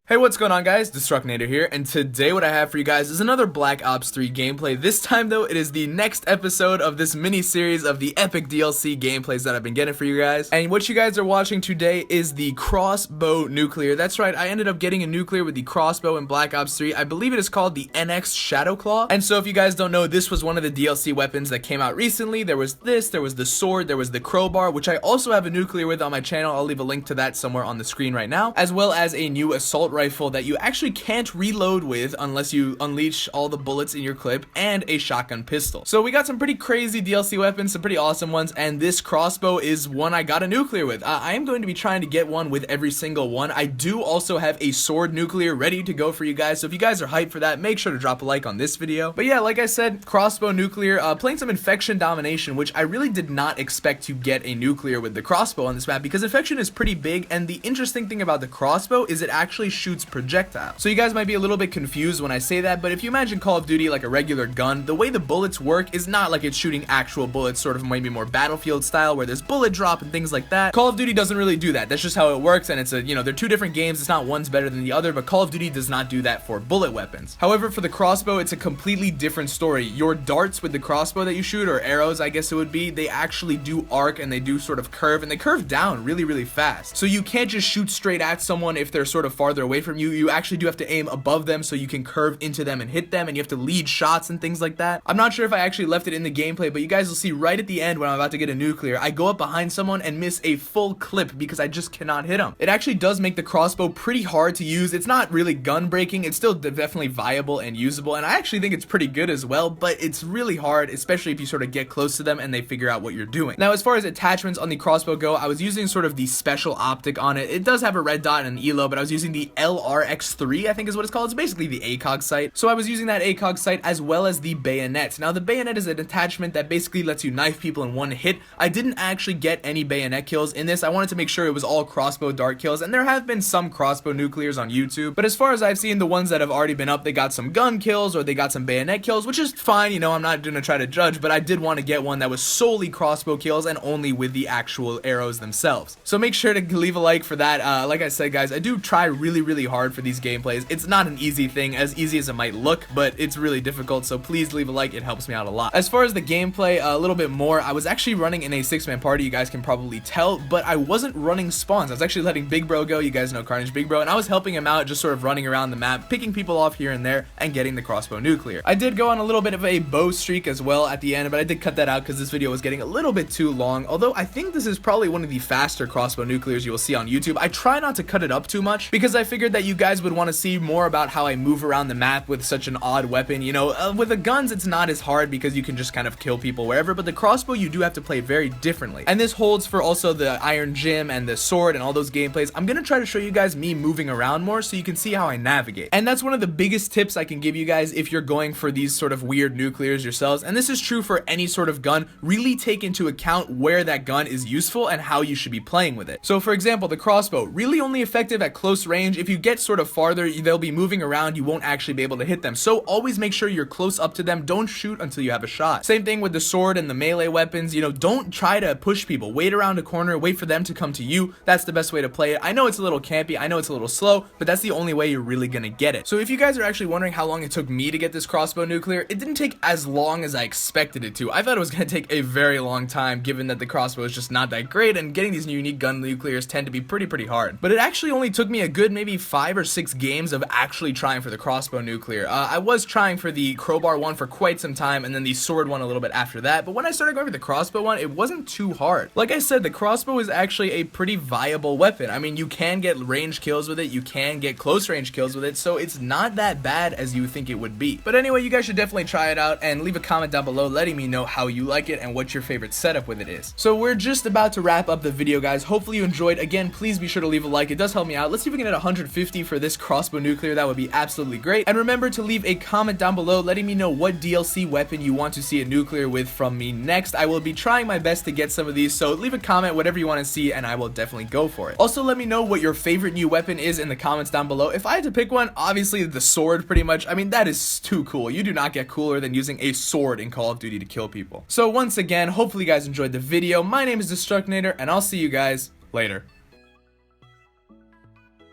Hey, what's going on, guys? Destructinator here, and today what I have for you guys is another Black Ops 3 gameplay. This time though, it is the next episode of this mini-series of the epic DLC gameplays that I've been getting for you guys. And what you guys are watching today is the Crossbow Nuclear. That's right, I ended up getting a nuclear with the Crossbow in Black Ops 3. I believe it is called the NX ShadowClaw. And so if you guys don't know, this was one of the DLC weapons that came out recently. There was this, there was the sword, there was the crowbar, which I also have a nuclear with on my channel. I'll leave a link to that somewhere on the screen right now, as well as a new assault rifle that you actually can't reload with unless you unleash all the bullets in your clip, and a shotgun pistol. So we got some pretty crazy DLC weapons, some pretty awesome ones, and this crossbow is one I got a nuclear with. I am going to be trying to get one with every single one. I do also have a sword nuclear ready to go for you guys, so if you guys are hyped for that, make sure to drop a like on this video. But yeah, like I said, crossbow nuclear, playing some infection domination, which I really did not expect to get a nuclear with the crossbow on this map, because infection is pretty big, and the interesting thing about the crossbow is it actually shoots projectile. So you guys might be a little bit confused when I say that, but if you imagine Call of Duty like a regular gun, the way the bullets work is not like it's shooting actual bullets, sort of maybe more Battlefield style where there's bullet drop and things like that. Call of Duty doesn't really do that. That's just how it works, and it's a, you know, they're two different games. It's not one's better than the other, but Call of Duty does not do that for bullet weapons. However, for the crossbow, it's a completely different story. Your darts with the crossbow that you shoot, or arrows I guess it would be, they actually do arc and they do sort of curve, and they curve down really, really fast. So you can't just shoot straight at someone if they're sort of farther away from you. You actually do have to aim above them so you can curve into them and hit them, and you have to lead shots and things like that. I'm not sure if I actually left it in the gameplay, but you guys will see right at the end when I'm about to get a nuclear, I go up behind someone and miss a full clip because I just cannot hit them. It actually does make the crossbow pretty hard to use. It's not really gun breaking. It's still definitely viable and usable, and I actually think it's pretty good as well, but it's really hard, especially if you sort of get close to them and they figure out what you're doing. Now, as far as attachments on the crossbow go, I was using sort of the special optic on it. It does have a red dot and an ELO, but I was using the LRX3, I think is what it's called. It's basically the ACOG sight. So I was using that ACOG sight as well as the bayonet. Now the bayonet is an attachment that basically lets you knife people in one hit. I didn't actually get any bayonet kills in this. I wanted to make sure it was all crossbow dart kills, and there have been some crossbow nuclears on YouTube, but as far as I've seen, the ones that have already been up, they got some gun kills or they got some bayonet kills, which is fine, you know, I'm not gonna try to judge, but I did want to get one that was solely crossbow kills and only with the actual arrows themselves. So make sure to leave a like for that. Like I said, guys, I do try really, really hard for these gameplays. It's not an easy thing, as easy as it might look, but it's really difficult, so please leave a like. It helps me out a lot. As far as the gameplay, a little bit more, I was actually running in a 6-man party, you guys can probably tell, but I wasn't running spawns. I was actually letting Big Bro go. You guys know Carnage Big Bro, and I was helping him out, just sort of running around the map, picking people off here and there, and getting the crossbow nuclear. I did go on a little bit of a bow streak as well at the end, but I did cut that out because this video was getting a little bit too long, although I think this is probably one of the faster crossbow nuclears you will see on YouTube. I try not to cut it up too much because I figured that you guys would want to see more about how I move around the map with such an odd weapon. You know, with the guns it's not as hard because you can just kind of kill people wherever, but the crossbow you do have to play very differently, and this holds for also the Iron Gym and the sword and all those gameplays. I'm gonna try to show you guys me moving around more so you can see how I navigate, and that's one of the biggest tips I can give you guys if you're going for these sort of weird nuclears yourselves, and this is true for any sort of gun. Really take into account where that gun is useful and how you should be playing with it. So for example, the crossbow, really only effective at close range. If you get sort of farther, they'll be moving around, you won't actually be able to hit them, so always make sure you're close up to them. Don't shoot until you have a shot. Same thing with the sword and the melee weapons. You know, don't try to push people. Wait around a corner, wait for them to come to you. That's the best way to play it. I know it's a little campy, I know it's a little slow, but that's the only way you're really gonna get it. So if you guys are actually wondering how long it took me to get this crossbow nuclear, it didn't take as long as I expected it to. I thought it was gonna take a very long time, given that the crossbow is just not that great, and getting these unique gun nuclears tend to be pretty hard. But it actually only took me a good maybe 5 or 6 games of actually trying for the crossbow nuclear. I was trying for the crowbar one for quite some time, and then the sword one a little bit after that, but when I started going for the crossbow one, it wasn't too hard. Like I said, the crossbow is actually a pretty viable weapon. I mean, you can get range kills with it, you can get close range kills with it, so it's not that bad as you think it would be. But anyway, you guys should definitely try it out, and leave a comment down below letting me know how you like it and what your favorite setup with it is. So we're just about to wrap up the video, guys. Hopefully you enjoyed. Again, please be sure to leave a like. It does help me out. Let's see if we can get 150 for this crossbow nuclear. That would be absolutely great. And remember to leave a comment down below letting me know what DLC weapon you want to see a nuclear with from me next. I will be trying my best to get some of these, so leave a comment, whatever you want to see, and I will definitely go for it. Also, let me know what your favorite new weapon is in the comments down below. If I had to pick one, obviously the sword, pretty much. I mean, that is too cool. You do not get cooler than using a sword in Call of Duty to kill people. So once again, hopefully you guys enjoyed the video. My name is Destructinator, and I'll see you guys later.